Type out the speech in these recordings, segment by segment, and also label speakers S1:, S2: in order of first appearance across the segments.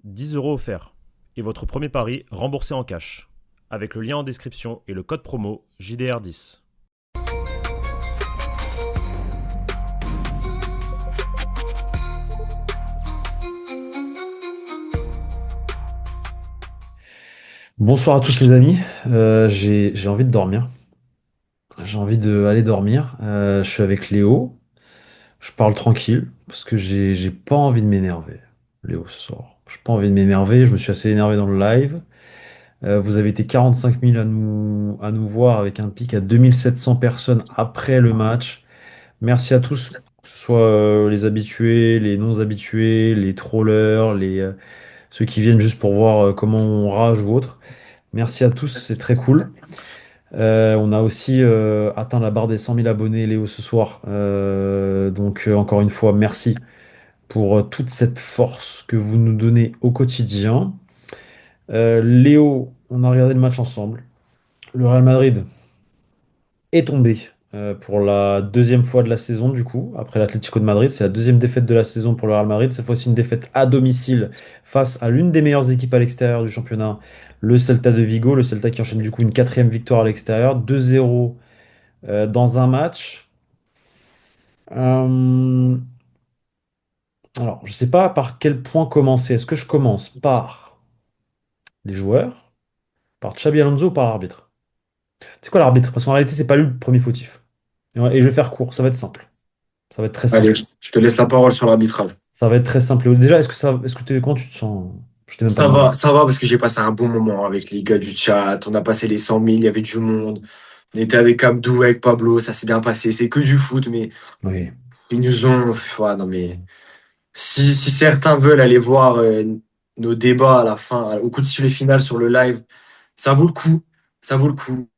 S1: 10 € offerts. Et votre premier pari remboursé en cash. Avec le lien en description et le code promo JDR10.
S2: Bonsoir à tous les amis. J'ai envie de dormir. J'ai envie d'aller dormir. Je suis avec Léo. Je parle tranquille parce que j'ai pas envie de m'énerver. Léo ce soir. J'ai pas envie de m'énerver. Je me suis assez énervé dans le live. Vous avez été 45 000 à nous voir avec un pic à 2700 personnes après le match. Merci à tous, que ce soit les habitués, les non-habitués, les trollers, ceux qui viennent juste pour voir comment on rage ou autre. Merci à tous, c'est très cool. On a aussi atteint la barre des 100 000 abonnés, Léo, ce soir. Donc, encore une fois, merci pour toute cette force que vous nous donnez au quotidien. Léo, on a regardé le match ensemble. Le Real Madrid est tombé pour la deuxième fois de la saison, du coup, après l'Atlético de Madrid. C'est la deuxième défaite de la saison pour le Real Madrid. Cette fois-ci, une défaite à domicile face à l'une des meilleures équipes à l'extérieur du championnat, le Celta de Vigo. Le Celta qui enchaîne du coup une quatrième victoire à l'extérieur. 2-0 dans un match. Euh, alors, je ne sais pas par quel point commencer. Est-ce que je commence par les joueurs, par Xabi Alonso ou par l'arbitre? C'est quoi l'arbitre? Parce qu'en réalité, c'est pas lui le premier fautif. Et je vais faire court, ça va être simple. Ça va être très
S3: Allez,
S2: simple.
S3: je te laisse la parole sur l'arbitrage.
S2: Ça va être très simple. Déjà, comment tu te sens? Je t'ai même pas demandé.
S3: Ça va parce que j'ai passé un bon moment avec les gars du chat. On a passé les 100 000, il y avait du monde. On était avec Abdou, avec Pablo, ça s'est bien passé. C'est que du foot, mais
S2: Oui.
S3: ils nous ont. Ouais, non, mais si certains veulent aller voir nos débats à la fin, au coup de sifflet final sur le live, ça vaut le coup. Ça vaut le coup.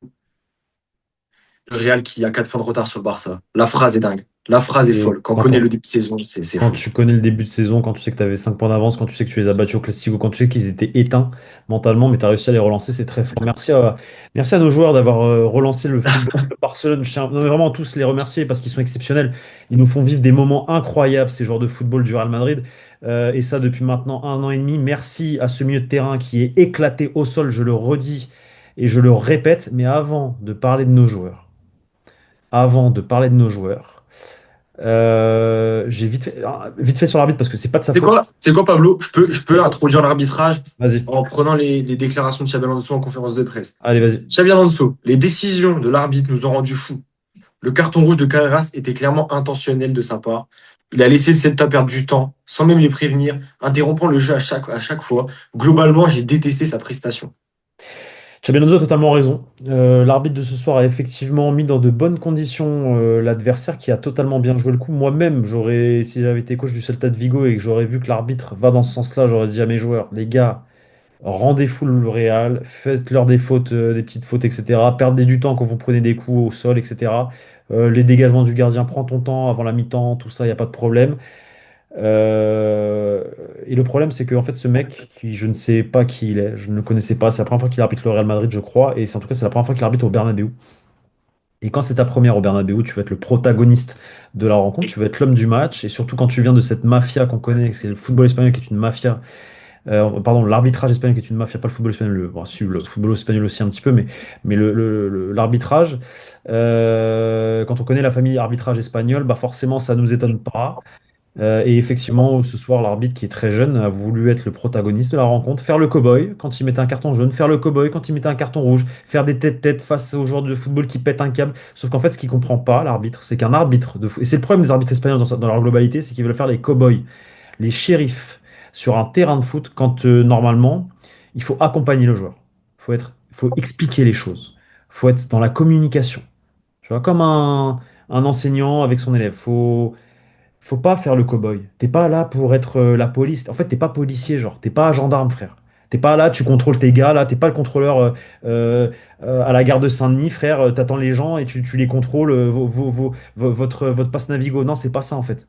S3: Le Real qui a 4 points de retard sur le Barça. La phrase est dingue. La phrase est
S2: Et
S3: folle. Quand on connaît le début de saison, c'est
S2: quand
S3: fou.
S2: tu connais le début de saison, quand tu sais que tu avais 5 points d'avance, quand tu sais que tu les as battus au Classico, quand tu sais qu'ils étaient éteints mentalement, mais tu as réussi à les relancer, c'est très fort. Merci à nos joueurs d'avoir relancé le football de Barcelone. Je tiens vraiment tous les remercier parce qu'ils sont exceptionnels. Ils nous font vivre des moments incroyables, ces joueurs de football du Real Madrid. Et ça depuis maintenant 1 an et demi. Merci à ce milieu de terrain qui est éclaté au sol, je le redis et je le répète. Mais avant de parler de nos joueurs, j'ai vite fait sur l'arbitre parce que c'est pas de sa faute.
S3: C'est quoi, Pablo?
S2: C'est
S3: Je
S2: c'est
S3: peux
S2: pas.
S3: introduire l'arbitrage
S2: Vas-y,
S3: en prenant les déclarations de Xabi Alonso en conférence de presse.
S2: allez, vas-y.
S3: Xabi Alonso, les décisions de l'arbitre nous ont rendus fous. Le carton rouge de Carreras était clairement intentionnel de sa part. Il a laissé le Celta perdre du temps, sans même les prévenir, interrompant le jeu à chaque fois. Globalement, j'ai détesté sa prestation.
S2: Xabi Alonso a totalement raison. L'arbitre de ce soir a effectivement mis dans de bonnes conditions l'adversaire qui a totalement bien joué le coup. Moi-même, si j'avais été coach du Celta de Vigo et que j'aurais vu que l'arbitre va dans ce sens-là, j'aurais dit à mes joueurs, les gars, rendez fou le Real, faites-leur des fautes, des petites fautes, etc. Perdez du temps quand vous prenez des coups au sol, etc. Les dégagements du gardien, prends ton temps avant la mi-temps, tout ça, il n'y a pas de problème. Euh, et le problème, c'est que en fait, ce mec, je ne sais pas qui il est, je ne le connaissais pas. C'est la première fois qu'il arbitre le Real Madrid, je crois, et en tout cas, c'est la première fois qu'il arbitre au Bernabéu. Et quand c'est ta première au Bernabéu, tu vas être le protagoniste de la rencontre, tu vas être l'homme du match, et surtout quand tu viens de cette mafia qu'on connaît, c'est le football espagnol qui est une mafia. Pardon, l'arbitrage espagnol qui est une mafia, pas le football espagnol. Bon, si, le football espagnol aussi un petit peu, mais l'arbitrage. Quand on connaît la famille arbitrage espagnol, bah forcément, ça nous étonne pas. Et effectivement, ce soir, l'arbitre qui est très jeune a voulu être le protagoniste de la rencontre, faire le cow-boy quand il mettait un carton jaune, faire le cow-boy quand il mettait un carton rouge, faire des têtes-têtes face aux joueurs de football qui pètent un câble. Sauf qu'en fait, ce qu'il comprend pas, l'arbitre, c'est qu'un arbitre de foot, et c'est le problème des arbitres espagnols dans leur globalité, c'est qu'ils veulent faire les cow-boys, les shérifs sur un terrain de foot quand normalement, il faut accompagner le joueur. Il faut expliquer les choses. Il faut être dans la communication. Tu vois, comme un enseignant avec son élève. Faut pas faire le cow-boy. T'es pas là pour être la police. En fait, t'es pas policier, genre. T'es pas gendarme, frère. T'es pas là, tu contrôles tes gars, là. T'es pas le contrôleur euh, à la gare de Saint-Denis, frère. T'attends les gens et tu les contrôles, votre passe Navigo. Non, c'est pas ça, en fait.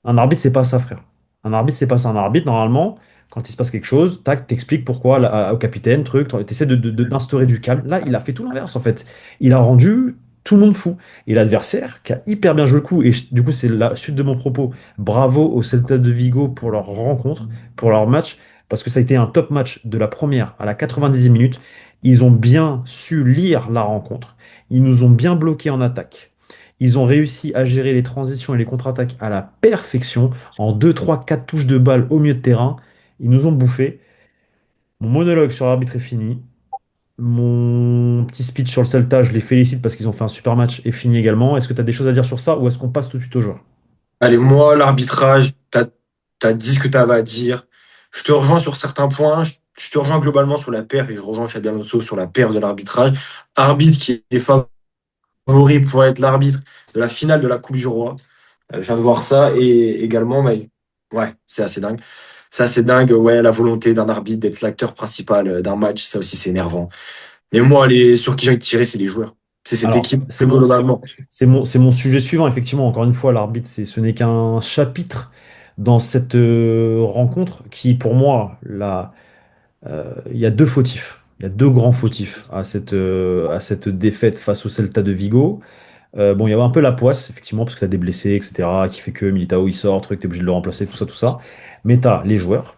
S2: Un arbitre, c'est pas ça, frère. Un arbitre, c'est pas ça. Un arbitre, normalement, quand il se passe quelque chose, tac, t'expliques pourquoi au capitaine, truc, t'essaies d'instaurer du calme. Là, il a fait tout l'inverse, en fait. Il a rendu tout le monde fou. Et l'adversaire, qui a hyper bien joué le coup, et du coup, c'est la suite de mon propos. Bravo au Celta de Vigo pour leur rencontre, pour leur match. parce que ça a été un top match de la première à la 90e minute. Ils ont bien su lire la rencontre. Ils nous ont bien bloqués en attaque. Ils ont réussi à gérer les transitions et les contre-attaques à la perfection, en 2, 3, 4 touches de balle au milieu de terrain. Ils nous ont bouffé. Mon monologue sur l'arbitre est fini. Mon petit speech sur le Celta, je les félicite parce qu'ils ont fait un super match, est fini également. Est-ce que tu as des choses à dire sur ça ou est-ce qu'on passe tout de suite au joueur?
S3: Allez, moi, l'arbitrage, t'as dit ce que t'avais à dire. Je te rejoins sur certains points. Je te rejoins globalement sur la perf et je rejoins Xabi Alonso sur la perf de l'arbitrage. Arbitre qui est favori pour être l'arbitre de la finale de la Coupe du Roi. Je viens de voir ça et également, mais, ouais, c'est assez dingue. C'est assez dingue, ouais, la volonté d'un arbitre d'être l'acteur principal d'un match, ça aussi c'est énervant. Mais moi, sur qui j'ai envie de tirer, c'est les joueurs. C'est cette
S2: Alors,
S3: équipe plus globalement.
S2: c'est mon sujet suivant. Effectivement, encore une fois, l'arbitre, ce n'est qu'un chapitre dans cette rencontre qui, pour moi, il y a deux fautifs. Il y a deux grands fautifs à cette défaite face au Celta de Vigo. Bon, il y avait un peu la poisse, effectivement, parce que tu as des blessés, etc., qui fait que Militao, il sort, truc, tu es obligé de le remplacer, tout ça, tout ça. Mais tu as les joueurs,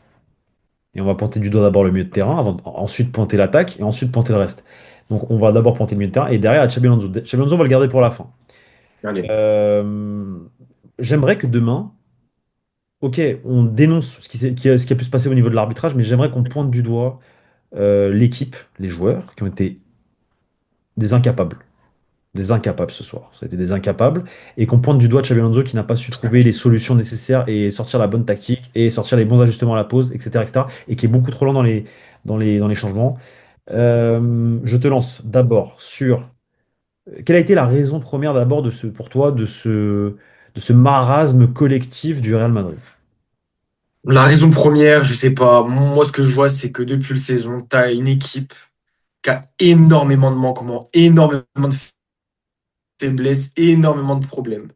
S2: et on va pointer du doigt d'abord le milieu de terrain, ensuite pointer l'attaque, et ensuite pointer le reste. Donc, on va d'abord pointer le milieu de terrain, et derrière, à Xabi Alonso. Xabi Alonso, on va le garder pour la fin.
S3: Allez.
S2: Euh, J'aimerais que demain, ok, on dénonce ce qui a pu se passer au niveau de l'arbitrage, mais j'aimerais qu'on pointe du doigt l'équipe, les joueurs, qui ont été des incapables. Des incapables ce soir. Ça a été des incapables. Et qu'on pointe du doigt Xabi Alonso qui n'a pas su trouver les solutions nécessaires et sortir la bonne tactique et sortir les bons ajustements à la pause, etc., etc. Et qui est beaucoup trop lent dans les changements. Je te lance d'abord sur quelle a été la raison première d'abord pour toi de ce marasme collectif du Real Madrid?
S3: La raison première, je sais pas. Moi, ce que je vois, c'est que depuis le saison, tu as une équipe qui a énormément de manquements, énormément de faiblesses, énormément de problèmes.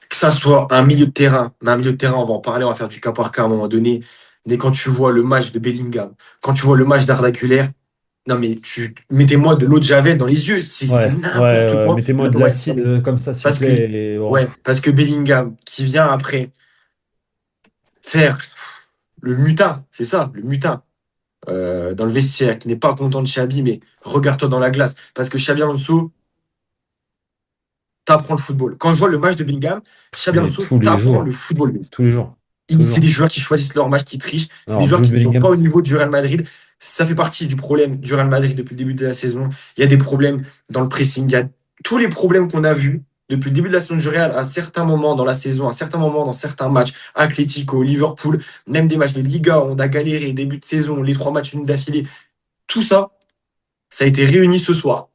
S3: Que ça soit un milieu de terrain, mais un milieu de terrain, on va en parler, on va faire du cas par cas à un moment donné. Mais quand tu vois le match de Bellingham, quand tu vois le match d'Arda Güler, non mais mettez-moi de l'eau de Javel dans les yeux, c'est n'importe quoi.
S2: Mettez-moi de
S3: Ouais, non,
S2: l'acide
S3: mais
S2: comme ça, s'il vous
S3: parce que,
S2: plaît. Oh.
S3: ouais, parce que Bellingham, qui vient après faire le mutin, c'est ça, le mutin, dans le vestiaire, qui n'est pas content de Xabi, mais regarde-toi dans la glace. Parce que Xabi Alonso t'apprend le football. Quand je vois le match de Bellingham, Xabi
S2: Mais
S3: Alonso t'apprend le football.
S2: tous les jours, tous les
S3: C'est
S2: jours.
S3: des joueurs qui choisissent leur match, qui trichent. C'est des
S2: Alors,
S3: joueurs
S2: Jude
S3: qui ne sont pas
S2: Bellingham,
S3: au niveau du Real Madrid. Ça fait partie du problème du Real Madrid depuis le début de la saison. Il y a des problèmes dans le pressing. Il y a tous les problèmes qu'on a vus depuis le début de la saison du Real à certains moments dans la saison, à certains moments dans certains matchs. Atlético, Liverpool, même des matchs de Liga, on a galéré, début de saison, les 3 matchs nuls d'affilée. Tout ça, ça a été réuni ce soir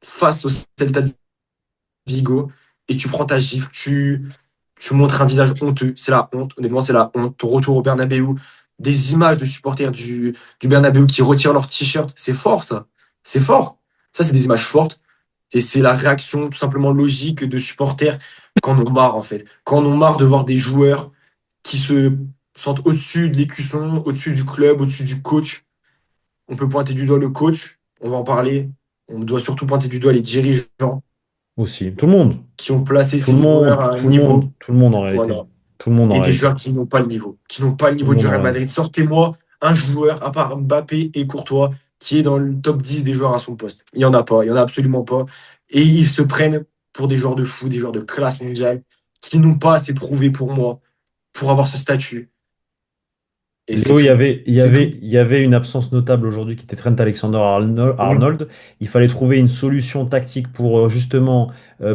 S3: face au Celta de Vigo et tu prends ta gifle, tu montres un visage honteux. C'est la honte, honnêtement, c'est la honte. Ton retour au Bernabéu, des images de supporters du Bernabéu qui retirent leur t-shirt, c'est fort ça. C'est fort. Ça, c'est des images fortes et c'est la réaction tout simplement logique de supporters quand on marre en fait. Quand on marre de voir des joueurs qui se sentent au-dessus de l'écusson, au-dessus du club, au-dessus du coach. On peut pointer du doigt le coach, on va en parler. On doit surtout pointer du doigt les dirigeants
S2: aussi. Tout le monde.
S3: qui ont placé ces joueurs à un niveau.
S2: Tout le monde en réalité.
S3: Voilà.
S2: Tout le monde en
S3: Et des
S2: réalité.
S3: joueurs qui n'ont pas le niveau, qui n'ont pas le
S2: Tout le
S3: niveau du
S2: monde en
S3: Real
S2: réalité.
S3: Madrid. Sortez-moi un joueur, à part Mbappé et Courtois, qui est dans le top 10 des joueurs à son poste. Il n'y en a pas, il n'y en a absolument pas. Et ils se prennent pour des joueurs de fou, des joueurs de classe mondiale, qui n'ont pas assez prouvé pour moi, pour avoir ce statut. Et c'est
S2: Léo,
S3: tout. C'est tout.
S2: il y avait une absence notable aujourd'hui qui était Trent
S3: Oui.
S2: Alexander-Arnold. Il fallait trouver une solution tactique pour justement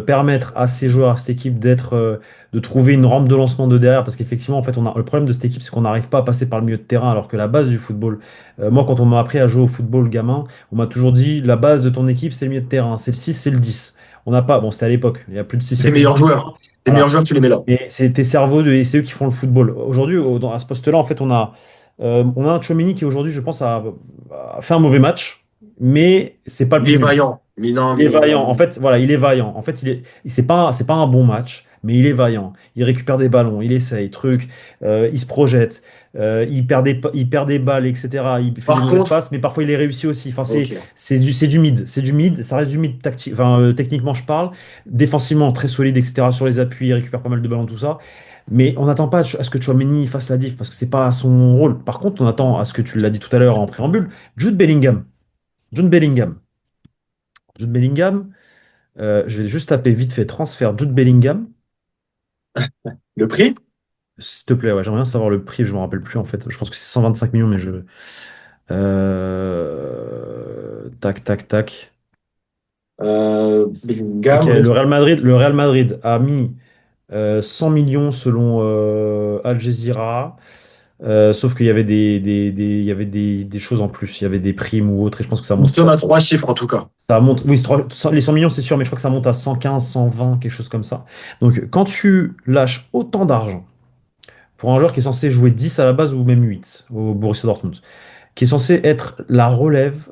S2: permettre à ces joueurs, à cette équipe de trouver une rampe de lancement de derrière. Parce qu'effectivement, en fait, le problème de cette équipe, c'est qu'on n'arrive pas à passer par le milieu de terrain, alors que la base du football, moi, quand on m'a appris à jouer au football gamin, on m'a toujours dit la base de ton équipe, c'est le milieu de terrain, c'est le 6, c'est le 10. On n'a pas, bon, c'était à l'époque, il y a plus de 6, il
S3: C'est
S2: y a
S3: tes
S2: plus de
S3: meilleurs
S2: 10.
S3: joueurs. Tes meilleurs
S2: Voilà.
S3: joueurs, tu les mets là.
S2: Et c'est tes cerveaux, c'est eux qui font le football. Aujourd'hui, à ce poste-là, en fait, on a un Tchouaméni qui aujourd'hui, je pense, a fait un mauvais match, mais c'est pas le
S3: Il est
S2: plus nul.
S3: vaillant. Mais non,
S2: Il est
S3: mais
S2: vaillant. En fait, voilà, il est vaillant. En fait, c'est pas un bon match, mais il est vaillant. Il récupère des ballons, il essaye, truc, il se projette, il perd des balles, etc. Il fait des
S3: par
S2: mauvaises
S3: contre,
S2: passes, mais parfois il les réussit aussi. Enfin,
S3: ok.
S2: c'est du mid, c'est du mid. Ça reste du mid tactique. Enfin, techniquement, je parle. Défensivement, très solide, etc. Sur les appuis, il récupère pas mal de ballons, tout ça. Mais on n'attend pas à ce que Tchouaméni fasse la diff parce que c'est pas son rôle. Par contre, on attend à ce que tu l'as dit tout à l'heure en préambule, Jude Bellingham. Jude Bellingham. Jude Bellingham. Je vais juste taper vite fait transfert Jude Bellingham.
S3: Le prix?
S2: S'il te plaît, ouais, j'aimerais bien savoir le prix, je me rappelle plus en fait. Je pense que c'est 125 millions, mais tac, tac, tac. Ok,
S3: Bellingham,
S2: le Real Madrid a mis 100 millions selon Al Jazeera. Sauf qu'il y avait il y avait des choses en plus, il y avait des primes ou autres, et je pense que ça
S3: une
S2: monte,
S3: somme à 3 chiffres en tout cas.
S2: ça monte, oui, les 100 millions c'est sûr, mais je crois que ça monte à 115, 120, quelque chose comme ça. Donc quand tu lâches autant d'argent pour un joueur qui est censé jouer 10 à la base ou même 8 au Borussia Dortmund, qui est censé être la relève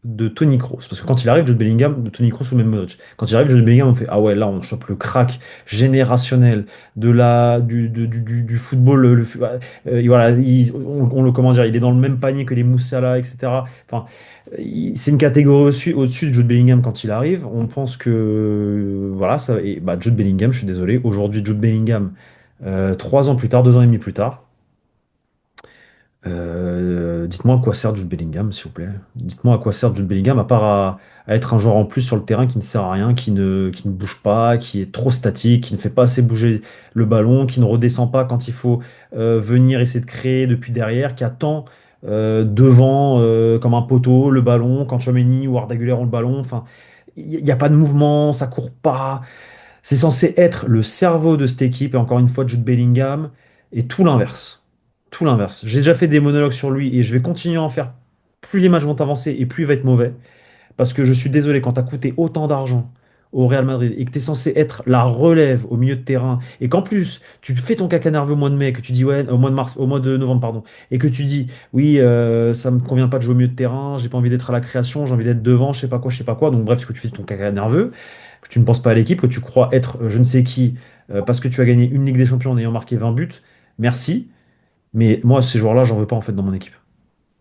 S2: de Toni Kroos. Parce que quand il arrive, Jude Bellingham, de Toni Kroos ou même Modric, quand il arrive, Jude Bellingham, on fait ah ouais, là, on chope le crack générationnel du football. Voilà, on le, comment dire, il est dans le même panier que les Moussala, etc. Enfin, c'est une catégorie au-dessus de Jude Bellingham quand il arrive. On pense que voilà, ça, et bah, Jude Bellingham, je suis désolé, aujourd'hui, Jude Bellingham, 3 ans plus tard, 2 ans et demi plus tard. Dites-moi à quoi sert Jude Bellingham, s'il vous plaît. Dites-moi à quoi sert Jude Bellingham, à part à être un joueur en plus sur le terrain qui ne sert à rien, qui ne bouge pas, qui est trop statique, qui ne fait pas assez bouger le ballon, qui ne redescend pas quand il faut venir essayer de créer depuis derrière, qui attend devant comme un poteau le ballon quand Tchouaméni ou Arda Güler ont le ballon. Enfin, il n'y a pas de mouvement, ça court pas. C'est censé être le cerveau de cette équipe, et encore une fois, Jude Bellingham, et tout l'inverse. Tout l'inverse. J'ai déjà fait des monologues sur lui, et je vais continuer à en faire. Plus les matchs vont avancer, et plus il va être mauvais. Parce que je suis désolé, quand tu as coûté autant d'argent au Real Madrid, et que tu es censé être la relève au milieu de terrain, et qu'en plus, tu fais ton caca nerveux au mois de mai, que tu dis, ouais, au mois de mars, au mois de novembre, pardon, et que tu dis, oui, ça me convient pas de jouer au milieu de terrain, j'ai pas envie d'être à la création, j'ai envie d'être devant, je sais pas quoi, donc bref, que tu fais ton caca nerveux, que tu ne penses pas à l'équipe, que tu crois être je ne sais qui, parce que tu as gagné une Ligue des Champions en ayant marqué 20 buts, merci, mais moi, ces joueurs-là, j'en veux pas en fait dans mon équipe.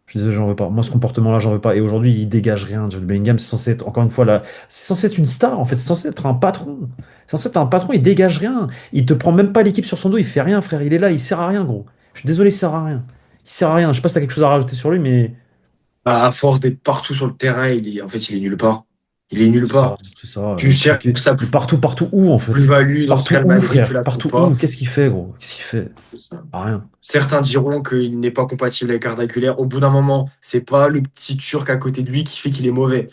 S2: Je suis désolé, j'en veux pas. Moi, ce comportement-là, j'en veux pas. Et aujourd'hui, il dégage rien. Jude Bellingham, c'est censé être, encore une fois, là, c'est censé être une star, en fait. C'est censé être un patron. C'est censé être un patron, il dégage rien. Il te prend même pas l'équipe sur son dos, il fait rien, frère. Il est là, il sert à rien, gros. Je suis désolé, il sert à rien. Il sert à rien. Je sais pas si t'as quelque chose à rajouter sur lui, mais
S3: Bah, à force d'être partout sur le terrain, en fait, il est nulle part. Il est nulle
S2: c'est ça,
S3: part.
S2: c'est ça.
S3: Tu cherches sa
S2: Mais partout, partout où, en fait?
S3: plus-value dans ce
S2: Partout
S3: Real
S2: où,
S3: Madrid, tu
S2: frère?
S3: la trouves
S2: Partout
S3: pas.
S2: où? Qu'est-ce qu'il fait, gros? Qu'est-ce qu'il fait?
S3: C'est ça.
S2: Rien.
S3: Certains diront qu'il n'est pas compatible avec Arda Güler. Au bout d'un moment, c'est pas le petit Turc à côté de lui qui fait qu'il est mauvais,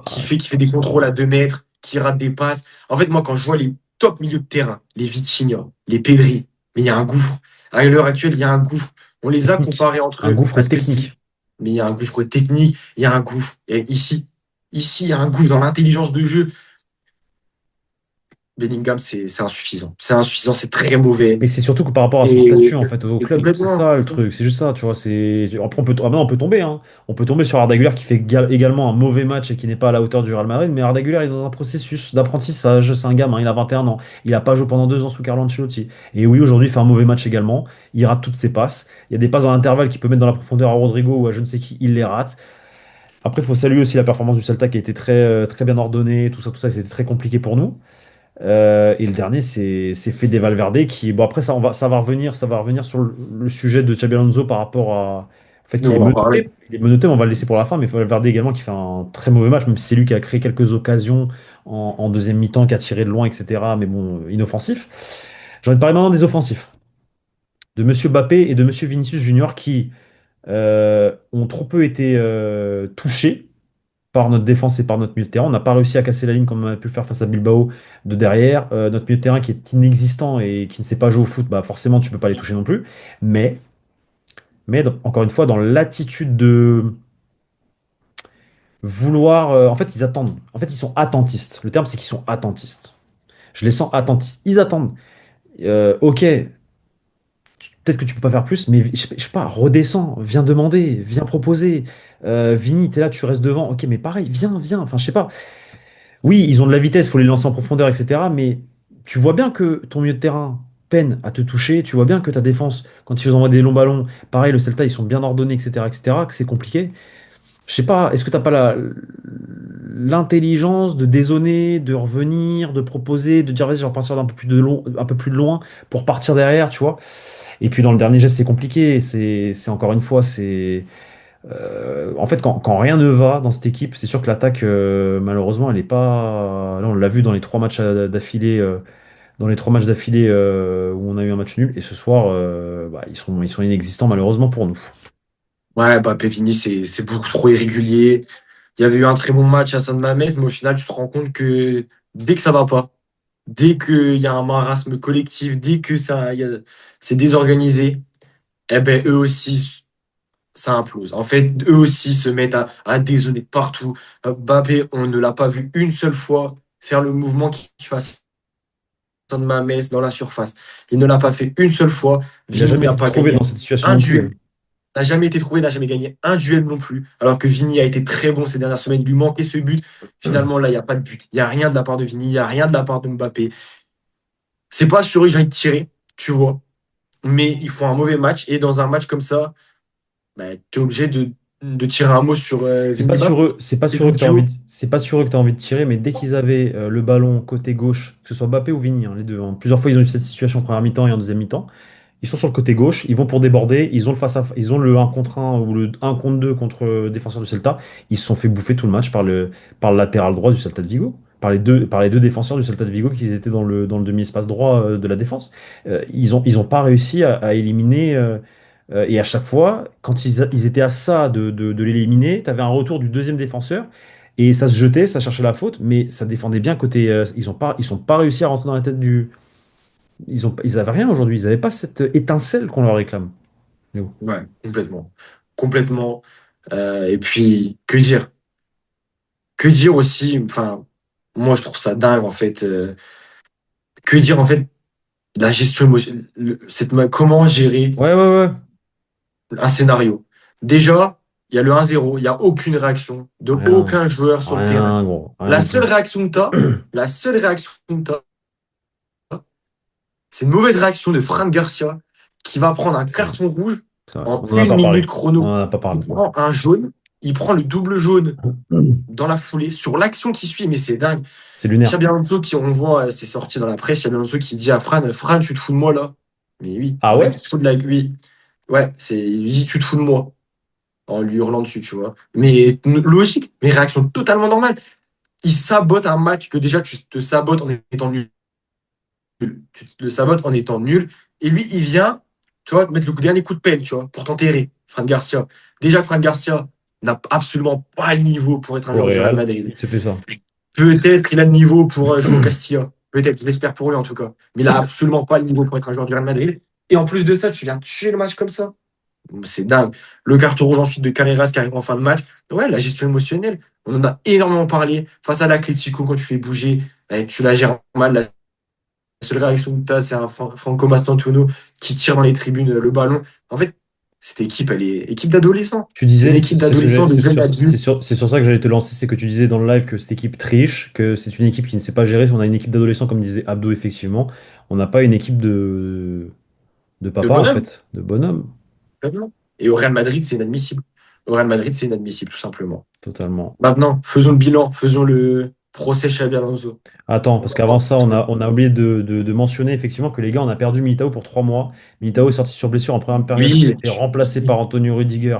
S3: qui
S2: Ah,
S3: fait qu'il fait des
S2: c'est
S3: contrôles
S2: pas-
S3: à 2 mètres, qui rate des passes. En fait, moi, quand je vois les top milieux de terrain, les Vitinha, les Pedri, mais il y a un gouffre. À l'heure actuelle, il y a un gouffre. On les a
S2: Technique.
S3: comparés entre
S2: Un
S3: eux
S2: gouffre
S3: parce que si.
S2: technique.
S3: Mais il y a un gouffre technique, il y a un gouffre. Et ici, il y a un gouffre dans l'intelligence de jeu. Bellingham, c'est insuffisant. C'est insuffisant, c'est très mauvais.
S2: Mais c'est surtout que par rapport à son
S3: Et,
S2: statut en fait au
S3: et
S2: club, c'est
S3: complètement.
S2: ça le truc, c'est juste ça, tu vois. Après on peut tomber, hein. On peut tomber sur Arda Güler qui fait également un mauvais match et qui n'est pas à la hauteur du Real Madrid, mais Arda Güler est dans un processus d'apprentissage, c'est un gamin, il a 21 ans, il a pas joué pendant 2 ans sous Carlo Ancelotti. Et oui, aujourd'hui il fait un mauvais match également, il rate toutes ses passes, il y a des passes dans l'intervalle qu'il peut mettre dans la profondeur à Rodrigo ou à je ne sais qui, il les rate. Après, il faut saluer aussi la performance du Celta qui a été très bien ordonnée, tout ça, c'était très compliqué pour nous. Et le dernier, c'est Fede Valverde qui, bon après ça va revenir sur le sujet de Xabi Alonso par rapport à, en fait,
S3: Nous, on va en parler.
S2: il est menotté, mais on va le laisser pour la fin, mais Valverde également qui fait un très mauvais match, même si c'est lui qui a créé quelques occasions en deuxième mi-temps, qui a tiré de loin, etc. Mais bon, inoffensif. J'ai envie de parler maintenant des offensifs, de Monsieur Mbappé et de Monsieur Vinicius Junior qui ont trop peu été touchés par notre défense et par notre milieu de terrain. On n'a pas réussi à casser la ligne comme on a pu le faire face à Bilbao de derrière. Notre milieu de terrain qui est inexistant et qui ne sait pas jouer au foot, bah forcément tu peux pas les toucher non plus. Mais, encore une fois, dans l'attitude de vouloir, en fait ils attendent. En fait ils sont attentistes. Le terme c'est qu'ils sont attentistes. Je les sens attentistes. Ils attendent. Ok, peut-être que tu peux pas faire plus, mais je sais pas, redescends, viens demander, viens proposer. Vini, t'es là, tu restes devant. Ok, mais pareil, viens. Enfin, je sais pas. Oui, ils ont de la vitesse, il faut les lancer en profondeur, etc. Mais tu vois bien que ton milieu de terrain peine à te toucher. Tu vois bien que ta défense, quand ils vous envoient des longs ballons, pareil, le Celta, ils sont bien ordonnés, etc., etc., que c'est compliqué. Je sais pas, est-ce que t'as pas l'intelligence de dézonner, de revenir, de proposer, de dire vas-y, je vais repartir d'un peu plus de long, un peu plus de loin pour partir derrière, tu vois. Et puis dans le dernier geste, c'est compliqué. C'est encore une fois, en fait, quand rien ne va dans cette équipe, c'est sûr que l'attaque, malheureusement, elle est pas. Là, on l'a vu dans les trois matchs d'affilée, dans les trois matchs d'affilée où on a eu un match nul. Et ce soir, bah, ils sont inexistants malheureusement pour nous.
S3: Ouais, Mbappé Vini, c'est beaucoup trop irrégulier. Il y avait eu un très bon match à San Mamés, mais au final, tu te rends compte que dès que ça va pas, dès qu'il y a un marasme collectif, dès que c'est désorganisé, eh ben, eux aussi, ça implose. En fait, eux aussi se mettent à dézonner partout. Mbappé, on ne l'a pas vu une seule fois faire le mouvement qui fasse San Mamés dans la surface. Il ne l'a pas fait une seule fois.
S2: Il a
S3: Vini
S2: jamais
S3: n'a
S2: été
S3: pas
S2: trouvé
S3: gagné
S2: dans cette situation
S3: un
S2: non plus, hein.
S3: duel. N'a jamais été trouvé, n'a jamais gagné un duel non plus. Alors que Vini a été très bon ces dernières semaines. Il lui manquait ce but. Finalement, là, il n'y a pas de but. Il n'y a rien de la part de Vini. Il n'y a rien de la part de Mbappé. C'est pas sur eux que j'ai envie de tirer, tu vois. Mais ils font un mauvais match. Et dans un match comme ça, bah, tu es obligé de tirer un mot sur
S2: C'est pas
S3: Vini.
S2: sur eux, c'est pas
S3: C'est
S2: sur eux
S3: ton
S2: que tu as envie
S3: duo.
S2: c'est pas sur eux que tu envie de tirer, mais dès qu'ils avaient le ballon côté gauche, que ce soit Mbappé ou Vini, hein, les deux, hein. Plusieurs fois ils ont eu cette situation en première mi-temps et en deuxième mi-temps. Ils sont sur le côté gauche, ils vont pour déborder, ils ont le face à, ils ont le un contre un ou le un contre 2 contre le défenseur du Celta. Ils se sont fait bouffer tout le match par le latéral droit du Celta de Vigo, par les deux défenseurs du Celta de Vigo qui étaient dans le demi-espace droit de la défense. Ils ont pas réussi à éliminer. Et à chaque fois, quand ils étaient à ça de l'éliminer, tu avais un retour du deuxième défenseur. Et ça se jetait, ça cherchait la faute, mais ça défendait bien côté. Ils sont pas réussi à rentrer dans la tête du, ils avaient rien aujourd'hui. Ils n'avaient pas cette étincelle qu'on leur réclame. Léo.
S3: Ouais, complètement. Complètement. Et puis, que dire? Que dire aussi? Enfin, moi, je trouve ça dingue, en fait. Que dire, en fait, de la gestion émotionnelle? Comment gérer
S2: Ouais, ouais, ouais.
S3: un scénario? Déjà, il y a le 1-0, il n'y a aucune réaction de
S2: Rien.
S3: aucun joueur sur le terrain.
S2: Rien, gros. Rien
S3: La
S2: du
S3: seule
S2: tout.
S3: réaction que tu as, la seule réaction que t'as, c'est une mauvaise réaction de Fran Garcia qui va prendre un
S2: C'est vrai.
S3: carton rouge
S2: C'est vrai.
S3: en
S2: On n'en a
S3: une
S2: pas
S3: minute
S2: parlé. On
S3: chrono.
S2: n'en a pas
S3: Il
S2: parlé.
S3: prend un jaune, il prend le double jaune dans la foulée sur l'action qui suit, mais c'est dingue.
S2: C'est lunaire.
S3: Xabi Alonso, qui on voit, c'est sorti dans la presse, Xabi Alonso qui dit à Fran, tu te fous de moi là? Mais oui,
S2: Ah
S3: en fait,
S2: ouais?
S3: il se fout de la. Oui, ouais, il lui dit tu te fous de moi en lui hurlant dessus, tu vois. Mais logique, mais réaction totalement normale. Il sabote un match que déjà tu te sabotes en étant nul. Tu te le sabotes en étant nul. Et lui, il vient, tu vois, mettre le dernier coup de pelle, tu vois, pour t'enterrer, Fran Garcia. Déjà, Fran Garcia n'a absolument pas le niveau pour être un
S2: Au
S3: joueur du Real
S2: Real,
S3: Madrid.
S2: il te fait ça.
S3: Peut-être qu'il a le niveau pour jouer au Castilla. Peut-être, je l'espère pour lui en tout cas. Mais il n'a absolument pas le niveau pour être un joueur du Real Madrid. Et en plus de ça, tu viens tuer le match comme ça. C'est dingue. Le carton rouge ensuite de Carreras qui arrive en fin de match. Ouais, la gestion émotionnelle. On en a énormément parlé. Face à l'Atlético, quand tu fais bouger, tu la gères mal. La seule réaction que tu as, c'est un Franco Mastantuono qui tire dans les tribunes le ballon. En fait, cette équipe, elle est équipe d'adolescents.
S2: Tu
S3: C'est une
S2: disais,
S3: équipe d'adolescents, de jeunes adultes.
S2: c'est sur ça que j'allais te lancer, c'est que tu disais dans le live que cette équipe triche, que c'est une équipe qui ne sait pas gérer. On a une équipe d'adolescents, comme disait Abdo, effectivement. On n'a pas une équipe de
S3: De
S2: papa, en
S3: bonhomme.
S2: fait, de bonhomme,
S3: Et au Real Madrid, c'est inadmissible. Au Real Madrid, c'est inadmissible, tout simplement.
S2: totalement.
S3: Maintenant, faisons le bilan, faisons le procès Xabi Alonso.
S2: Attends,
S3: On
S2: parce
S3: va
S2: qu'avant
S3: voir
S2: ça,
S3: ce qu'on
S2: on a oublié de mentionner effectivement que les gars, on a perdu Militao pour 3 mois. Militao est sorti sur blessure en première période. Il a
S3: Oui,
S2: été remplacé par Antonio Rudiger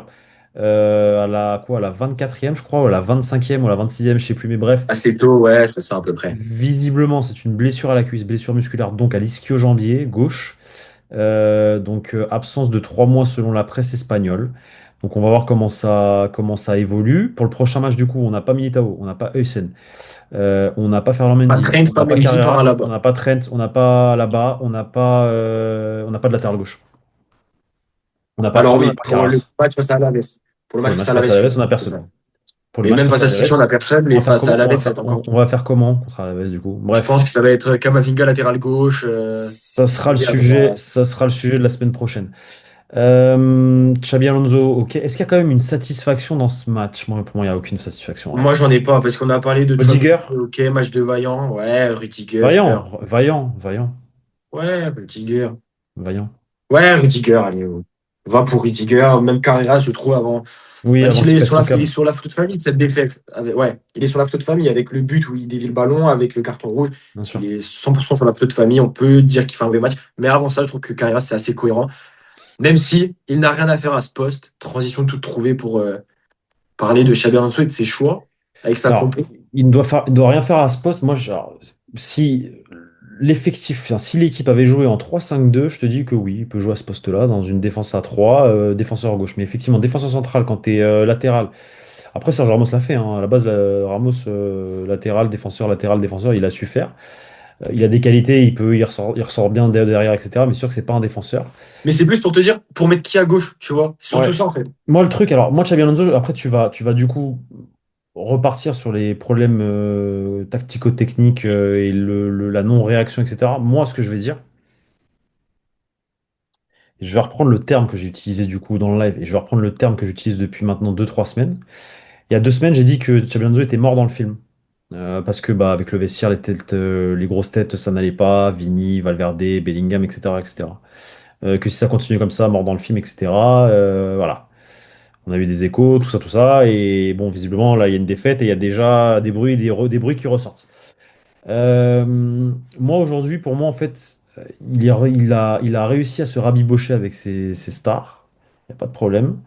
S2: à à la 24e, je crois, ou à la 25e, ou à la 26e, je sais plus, mais bref.
S3: assez tôt, ouais, c'est ça à peu près.
S2: Visiblement, c'est une blessure à la cuisse, blessure musculaire, donc à l'ischio-jambier gauche. Absence de 3 mois selon la presse espagnole. Donc on va voir comment ça évolue. Pour le prochain match, du coup, on n'a pas Militao, on n'a pas Heusen. On n'a pas Ferland
S3: Pas
S2: Mendy,
S3: Trent,
S2: on
S3: pas
S2: n'a pas
S3: Mendy, pas
S2: Carreras, on
S3: là-bas.
S2: n'a pas Trent, on n'a pas Alaba, on n'a pas de latéral gauche. On n'a pas
S3: Alors
S2: Ferland, on n'a
S3: oui,
S2: pas
S3: pour le
S2: Carreras.
S3: match face à Alaves. Pour le
S2: Pour
S3: match
S2: le
S3: face
S2: match
S3: à
S2: face
S3: Alaves,
S2: à Alaves, on n'a
S3: c'est
S2: personne.
S3: ça.
S2: Pour le
S3: Mais
S2: match
S3: même
S2: face
S3: face
S2: à
S3: à City, on
S2: Alaves,
S3: n'a personne,
S2: on va
S3: mais
S2: faire
S3: face à
S2: comment?
S3: Alaves, ça va être encore
S2: On va faire comment contre Alaves, du coup?
S3: Je
S2: Bref,
S3: pense que ça va être Kamavinga latéral gauche, Mendy à droite.
S2: ça sera le sujet de la semaine prochaine. Xabi Alonso, ok. Est-ce qu'il y a quand même une satisfaction dans ce match? Moi, pour moi, il n'y a aucune satisfaction, là.
S3: Moi, j'en ai pas, parce qu'on a parlé de Chouameni,
S2: Rudiger,
S3: ok, match de Vaillant, ouais, Rudiger.
S2: vaillant.
S3: Ouais, Rudiger.
S2: Vaillant.
S3: Ouais, Rudiger, allez. Oh. Va pour Rudiger, même Carreras, je trouve, avant.
S2: Oui,
S3: Même
S2: avant
S3: s'il
S2: qu'il
S3: est
S2: pète
S3: sur
S2: son
S3: il est
S2: câble.
S3: sur la photo de famille de cette défaite. Ouais, il est sur la photo de famille avec le but où il dévie le ballon, avec le carton rouge.
S2: Bien
S3: Il
S2: sûr.
S3: est 100% sur la photo de famille. On peut dire qu'il fait un vrai match. Mais avant ça, je trouve que Carreras, c'est assez cohérent. Même si il n'a rien à faire à ce poste. Transition toute trouvée pour parler de Xabi Alonso et de ses choix avec sa
S2: Alors,
S3: compo.
S2: il ne doit rien faire à ce poste. Moi, alors, si l'effectif, enfin, si l'équipe avait joué en 3-5-2, je te dis que oui, il peut jouer à ce poste-là, dans une défense à 3, défenseur à gauche. Mais effectivement, défenseur central, quand tu es latéral. Après, Sergio Ramos l'a fait, hein. À la base, Ramos, latéral, défenseur, il a su faire. Il a des qualités, il ressort bien derrière, etc. Mais sûr que c'est pas un défenseur.
S3: Mais c'est plus pour te dire, pour mettre qui à gauche, tu vois. C'est surtout
S2: Ouais.
S3: ça, en fait.
S2: Moi, le truc, alors, moi, Xabi Alonso, après, tu vas du coup repartir sur les problèmes tactico-techniques et la non-réaction, etc. Moi, ce que je vais dire, je vais reprendre le terme que j'ai utilisé du coup dans le live et je vais reprendre le terme que j'utilise depuis maintenant 2 3 semaines. Il y a 2 semaines, j'ai dit que Xabi Alonso était mort dans le film. Parce que bah, avec le vestiaire, les grosses têtes, ça n'allait pas. Vini, Valverde, Bellingham, etc. etc. Que si ça continue comme ça, mort dans le film, etc. Voilà. On a eu des échos, tout ça. Et bon, visiblement, là, il y a une défaite et il y a déjà des bruits, des bruits qui ressortent. Moi, aujourd'hui, pour moi, en fait, il a réussi à se rabibocher avec ses stars. Il n'y a pas de problème.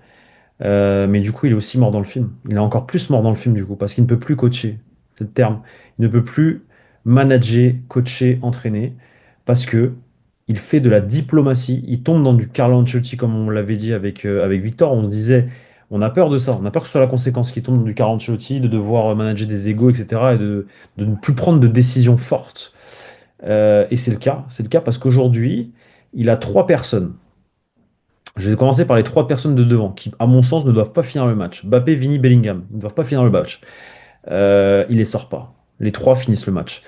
S2: Mais du coup, il est aussi mort dans le film. Il est encore plus mort dans le film, du coup, parce qu'il ne peut plus coacher. C'est le terme. Il ne peut plus manager, coacher, entraîner, parce que il fait de la diplomatie. Il tombe dans du Carlo Ancelotti, comme on l'avait dit avec Victor. On se disait, on a peur de ça. On a peur que ce soit la conséquence, qu'il tombe dans du Carlo Ancelotti, de devoir manager des égos, etc., et de ne plus prendre de décisions fortes. Et c'est le cas. C'est le cas parce qu'aujourd'hui, il a 3 personnes. Je vais commencer par les 3 personnes de devant, qui, à mon sens, ne doivent pas finir le match. Mbappé, Vini, Bellingham. Ils ne doivent pas finir le match. Il les sort pas. Les 3 finissent le match.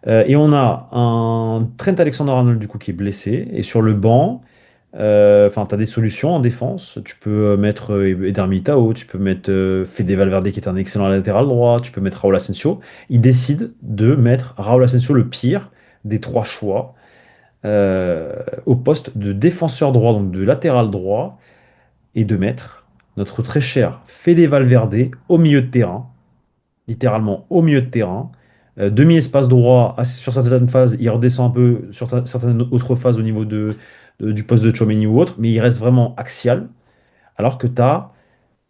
S2: Et on a un Trent Alexander-Arnold, du coup, qui est blessé. Et sur le banc, enfin, tu as des solutions en défense. Tu peux mettre Eder Militao, tu peux mettre Fede Valverde, qui est un excellent latéral droit. Tu peux mettre Raúl Asensio. Ils décident de mettre Raúl Asensio, le pire des 3 choix, au poste de défenseur droit, donc de latéral droit, et de mettre notre très cher Fede Valverde au milieu de terrain, littéralement au milieu de terrain. Demi-espace droit, sur certaines phases, il redescend un peu sur certaines autres phases au niveau du poste de Tchouaméni ou autre, mais il reste vraiment axial, alors que tu as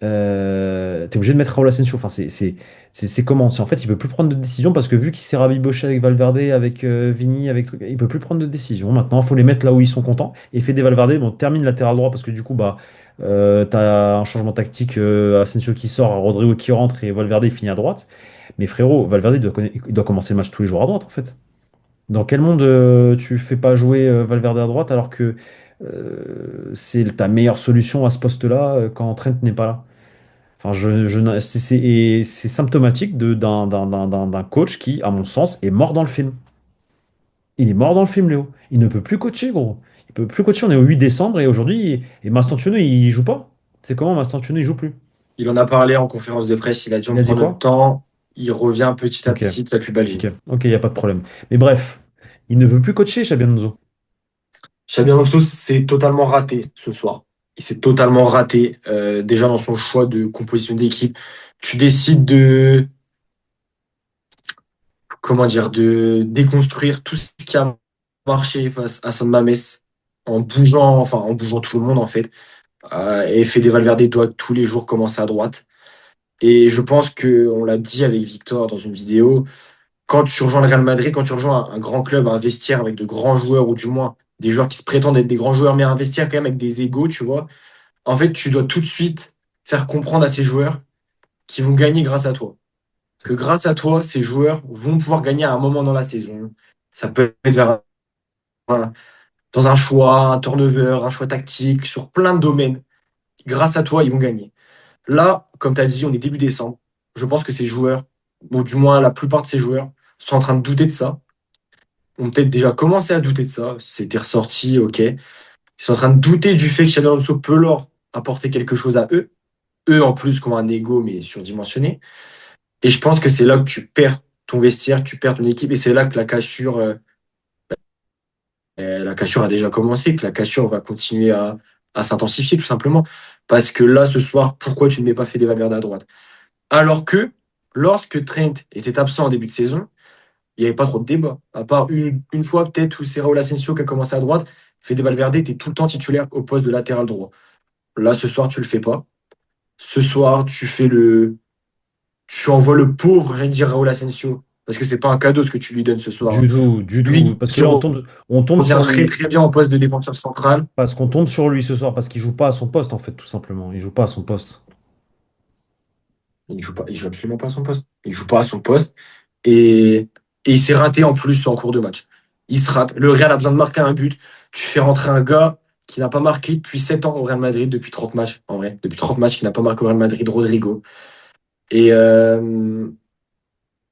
S2: t'es obligé de mettre Raúl Asensio. Enfin, c'est comment? En fait, il peut plus prendre de décision parce que vu qu'il s'est rabiboché avec Valverde, avec Vini, avec truc, il peut plus prendre de décision. Maintenant, il faut les mettre là où ils sont contents. Et Fede Valverde, bon, termine latéral droit parce que du coup, bah, t'as un changement tactique. Asensio qui sort, Rodrigo qui rentre et Valverde il finit à droite. Mais frérot, Valverde il doit commencer le match tous les jours à droite en fait. Dans quel monde tu fais pas jouer Valverde à droite alors que c'est ta meilleure solution à ce poste-là quand Trent n'est pas là? Enfin, c'est symptomatique d'un coach qui, à mon sens, est mort dans le film. Il est mort dans le film, Léo. Il ne peut plus coacher, gros. Il peut plus coacher. On est au 8 décembre et aujourd'hui, et Mastantuono, il joue pas. C'est comment Mastantuono, il joue plus?
S3: Il en a parlé en conférence de presse. Il a dit
S2: Il
S3: on
S2: a dit
S3: prend notre
S2: quoi?
S3: temps. Il revient petit à
S2: Ok,
S3: petit de sa
S2: ok,
S3: pubalgie.
S2: ok, il n'y a pas de problème. Mais bref, il ne veut plus coacher, Xabi Alonso.
S3: Xabi Alonso s'est totalement raté ce soir. Il s'est totalement raté déjà dans son choix de composition d'équipe. Tu décides de, comment dire, de déconstruire tout ce qui a marché face à San Mames en bougeant tout le monde en fait. Et Fede Valverde doit tous les jours commencer à droite. Et je pense que on l'a dit avec Victor dans une vidéo, quand tu rejoins le Real Madrid, quand tu rejoins un grand club, un vestiaire avec de grands joueurs, ou du moins des joueurs qui se prétendent être des grands joueurs, mais un vestiaire quand même avec des égaux, tu vois, en fait, tu dois tout de suite faire comprendre à ces joueurs qui vont gagner grâce à toi.
S2: C'est
S3: Que
S2: ça.
S3: grâce à toi, ces joueurs vont pouvoir gagner à un moment dans la saison. Ça peut être dans un choix, un turnover, un choix tactique, sur plein de domaines. Grâce à toi, ils vont gagner. Là, comme tu as dit, on est début décembre. Je pense que ces joueurs, ou du moins la plupart de ces joueurs, sont en train de douter de ça. Ont peut-être déjà commencé à douter de ça. C'était ressorti, ok. Ils sont en train de douter du fait que Xabi Alonso peut leur apporter quelque chose à eux. Eux, en plus, qui ont un ego, mais surdimensionné. Et je pense que c'est là que tu perds ton vestiaire, tu perds ton équipe. Et c'est là que la cassure a déjà commencé, que la cassure va continuer à s'intensifier tout simplement. Parce que là, ce soir, pourquoi tu ne mets pas Fede Valverde à droite? Alors que lorsque Trent était absent en début de saison, il n'y avait pas trop de débat. À part une fois peut-être où c'est Raúl Asensio qui a commencé à droite, Fede Valverde était tout le temps titulaire au poste de latéral droit. Là, ce soir, tu le fais pas. Ce soir, tu envoies le pauvre, j'ai envie de dire Raúl Asensio. Parce que c'est pas un cadeau ce que tu lui donnes ce soir, hein.
S2: Du tout, du tout.
S3: Lui
S2: Parce que
S3: qui
S2: là, on tombe
S3: revient
S2: sur
S3: très
S2: lui.
S3: très bien en poste de défenseur central.
S2: Parce qu'on tombe sur lui ce soir, parce qu'il joue pas à son poste, en fait, tout simplement. Il joue pas à son poste.
S3: Il joue pas, il joue absolument pas à son poste. Il joue pas à son poste. Et, et il s'est raté en plus en cours de match. Il se rate. Le Real a besoin de marquer un but. Tu fais rentrer un gars qui n'a pas marqué depuis 7 ans au Real Madrid, depuis 30 matchs, en vrai. Depuis 30 matchs, qui n'a pas marqué au Real Madrid, Rodrigo. Et, euh,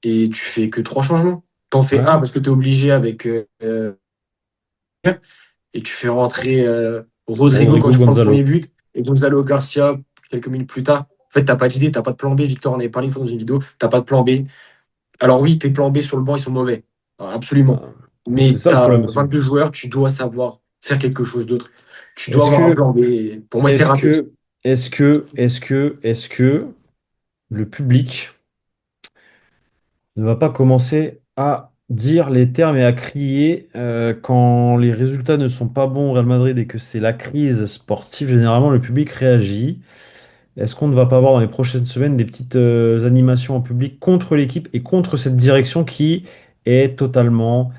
S3: et tu fais que 3 changements. T'en fais un
S2: Ouais.
S3: parce que tu es obligé avec. Et tu fais rentrer Rodrigo quand
S2: Rodrigo
S3: tu prends le premier
S2: Gonzalo.
S3: but et Gonzalo Garcia quelques minutes plus tard. En fait, t'as pas d'idée, t'as pas de plan B. Victor en avait parlé une fois dans une vidéo, t'as pas de plan B. Alors oui, tes plans B sur le banc, ils sont mauvais. Alors, absolument.
S2: Ah, c'est
S3: Mais
S2: ça
S3: tu
S2: le
S3: as
S2: problème aussi.
S3: 22 joueurs, tu dois savoir faire quelque chose d'autre. Tu dois
S2: Est-ce
S3: avoir un
S2: que,
S3: plan B. Pour moi, c'est
S2: est-ce
S3: raté.
S2: que, est-ce que le public ne va pas commencer à dire les termes et à crier quand les résultats ne sont pas bons au Real Madrid et que c'est la crise sportive, généralement le public réagit. Est-ce qu'on ne va pas avoir dans les prochaines semaines des petites animations en public contre l'équipe et contre cette direction qui est totalement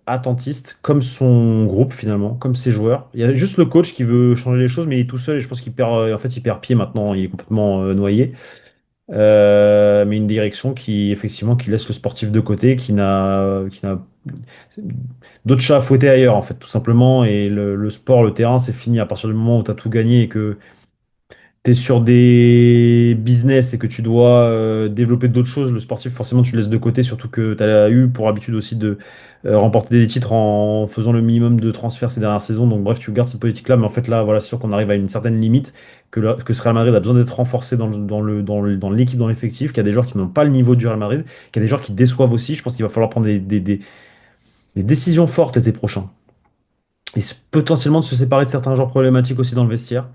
S2: attentiste, comme son groupe finalement, comme ses joueurs. Il y a juste le coach qui veut changer les choses, mais il est tout seul et je pense qu'il perd, en fait, il perd pied maintenant, il est complètement noyé. Mais une direction qui effectivement qui laisse le sportif de côté, qui n'a d'autres chats à fouetter ailleurs en fait tout simplement. Et le sport, le terrain, c'est fini à partir du moment où tu as tout gagné et que tu es sur des business et que tu dois développer d'autres choses. Le sportif, forcément, tu le laisses de côté, surtout que tu as eu pour habitude aussi de remporter des titres en faisant le minimum de transferts ces dernières saisons. Donc, bref, tu gardes cette politique-là. Mais en fait, là, voilà, c'est sûr qu'on arrive à une certaine limite, que ce Real Madrid a besoin d'être renforcé dans l'équipe, dans l'effectif, qu'il y a des joueurs qui n'ont pas le niveau du Real Madrid, qu'il y a des joueurs qui déçoivent aussi. Je pense qu'il va falloir prendre des décisions fortes l'été prochain potentiellement de se séparer de certains joueurs problématiques aussi dans le vestiaire,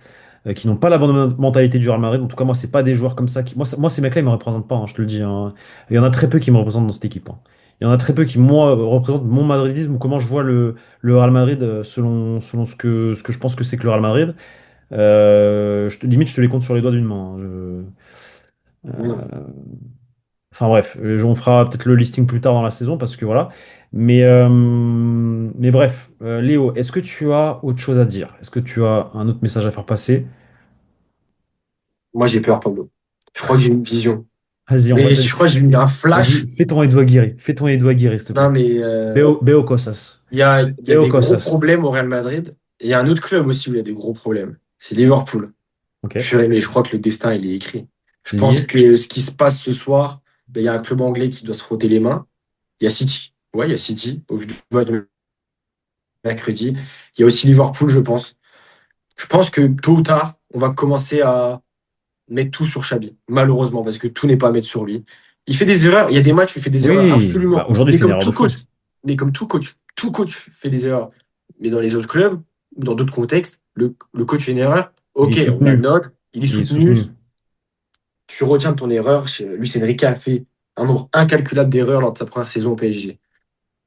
S2: qui n'ont pas la bonne mentalité du Real Madrid. En tout cas, moi, c'est pas des joueurs comme ça qui. Moi, ces mecs-là, ils me représentent pas, hein, je te le dis, hein. Il y en a très peu qui me représentent dans cette équipe, hein. Il y en a très peu qui, moi, représentent mon madridisme ou comment je vois le Real Madrid selon ce que je pense que c'est que le Real Madrid. Limite, je te les compte sur les doigts d'une main, hein.
S3: Mm.
S2: Enfin bref, on fera peut-être le listing plus tard dans la saison parce que voilà. Mais bref, Léo, est-ce que tu as autre chose à dire? Est-ce que tu as un autre message à faire passer?
S3: Moi, j'ai peur, Pablo. Je crois que j'ai une vision.
S2: Vas-y,
S3: Mais je crois que j'ai eu un
S2: vas-y,
S3: flash.
S2: fais ton Edouard Guiri. Fais ton Edouard Guiri, s'il te
S3: Non,
S2: plaît.
S3: mais
S2: Beo Cosas.
S3: il y a
S2: Beo
S3: des gros
S2: Cosas.
S3: problèmes au Real Madrid. Et il y a un autre club aussi où il y a des gros problèmes. C'est Liverpool.
S2: Ok.
S3: Purée, mais je crois que le destin, il est écrit. Je
S2: C'est
S3: pense
S2: lié?
S3: que ce qui se passe ce soir, ben, il y a un club anglais qui doit se frotter les mains. Il y a City. Ouais, il y a City, au vu du match de mercredi. Il y a aussi Liverpool, je pense. Je pense que tôt ou tard, on va commencer à mettre tout sur Xabi, malheureusement, parce que tout n'est pas à mettre sur lui. Il fait des erreurs. Il y a des matchs où il fait des erreurs,
S2: Oui, bah,
S3: absolument.
S2: aujourd'hui, il
S3: Mais
S2: fait une
S3: comme
S2: erreur de
S3: tout
S2: fou.
S3: coach. Mais comme tout coach fait des erreurs. Mais dans les autres clubs, ou dans d'autres contextes, le coach fait une erreur.
S2: Il est
S3: Ok, on la
S2: soutenu.
S3: note. Il est
S2: Il est
S3: soutenu.
S2: soutenu.
S3: Tu retiens de ton erreur. Luis Enrique a fait un nombre incalculable d'erreurs lors de sa première saison au PSG.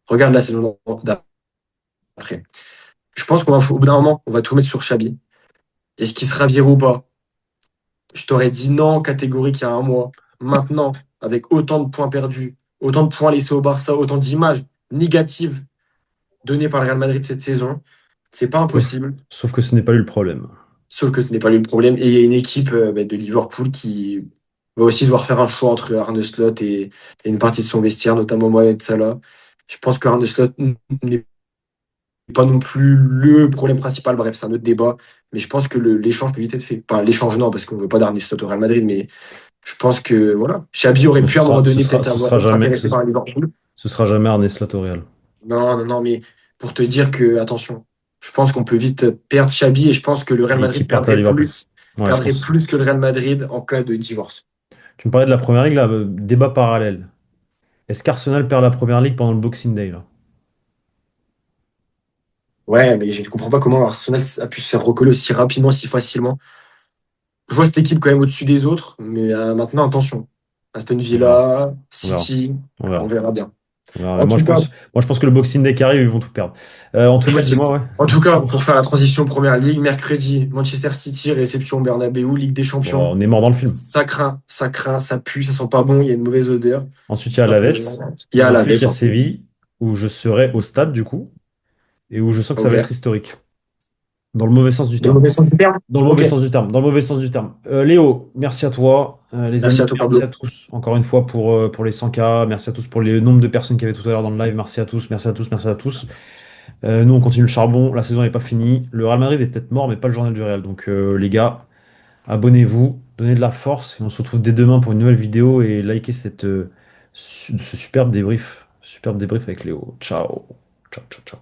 S3: Regarde la saison d'après. Je pense au bout d'un moment, on va tout mettre sur Xabi. Est-ce qu'il sera viré ou pas? Je t'aurais dit non, catégorique il y a un mois. Maintenant, avec autant de points perdus, autant de points laissés au Barça, autant d'images négatives données par le Real Madrid cette saison, c'est pas
S2: Sauf,
S3: impossible.
S2: sauf que ce n'est pas lui le problème.
S3: Sauf que ce n'est pas lui le problème. Et il y a une équipe de Liverpool qui va aussi devoir faire un choix entre Arne Slot et une partie de son vestiaire, notamment Mohamed Salah. Je pense que Arne Slot n'est pas non plus le problème principal. Bref, c'est un autre débat. Mais je pense que l'échange peut vite être fait. Pas l'échange, non, parce qu'on ne veut pas d'Arne Slot au Real Madrid, mais je pense que voilà. Xabi aurait
S2: Mais
S3: pu à un moment
S2: ce
S3: donné
S2: sera,
S3: peut-être
S2: ce sera
S3: être
S2: jamais,
S3: intéressé par Liverpool.
S2: ce sera jamais Arne Slot au Real.
S3: Non, non, non, mais pour te dire que, attention, je pense qu'on peut vite perdre Xabi et je pense que le Real
S2: Et qui
S3: Madrid
S2: partent à Liverpool. Ouais, je
S3: perdrait
S2: pense.
S3: plus que le Real Madrid en cas de divorce.
S2: Tu me parlais de la première ligue, là, débat parallèle. Est-ce qu'Arsenal perd la première ligue pendant le Boxing Day, là?
S3: Ouais, mais je ne comprends pas comment Arsenal a pu se faire recoller aussi rapidement, si facilement. Je vois cette équipe quand même au-dessus des autres, mais maintenant, attention. Aston
S2: On verra.
S3: Villa,
S2: On verra.
S3: City,
S2: On
S3: on
S2: verra.
S3: verra bien.
S2: On verra.
S3: En tout cas,
S2: Moi, je pense que le Boxing Day qui arrive, ils vont tout perdre. En tout
S3: c'est
S2: cas,
S3: possible.
S2: dis-moi, ouais.
S3: En tout cas, pour faire la transition Première Ligue, mercredi, Manchester City, réception au Bernabeu, Ligue des
S2: Bon,
S3: Champions.
S2: on est mort dans le film.
S3: Ça craint, ça pue, ça sent pas bon, il y a une mauvaise odeur.
S2: Ensuite, il y a
S3: Ça peut-
S2: Alaves.
S3: Il y
S2: Et
S3: a la
S2: ensuite, il y
S3: baisse
S2: a
S3: en fait.
S2: Séville, où je serai au stade, du coup, et où je sens que ça va être
S3: Ok.
S2: historique. Dans le mauvais sens du
S3: Dans le
S2: terme.
S3: mauvais sens du terme?
S2: Dans le mauvais
S3: Ok.
S2: sens du terme. Dans le mauvais sens du terme. Léo, merci à toi. Les
S3: Merci
S2: amis,
S3: à toi,
S2: merci à
S3: Pablo.
S2: tous. Encore une fois pour les 100K. Merci à tous pour le nombre de personnes qui avaient tout à l'heure dans le live. Merci à tous, merci à tous, merci à tous. Nous, on continue le charbon. La saison n'est pas finie. Le Real Madrid est peut-être mort, mais pas le journal du Real. Donc, les gars, abonnez-vous, donnez de la force. Et on se retrouve dès demain pour une nouvelle vidéo et likez ce superbe débrief. Superbe débrief avec Léo. Ciao. Ciao, ciao, ciao.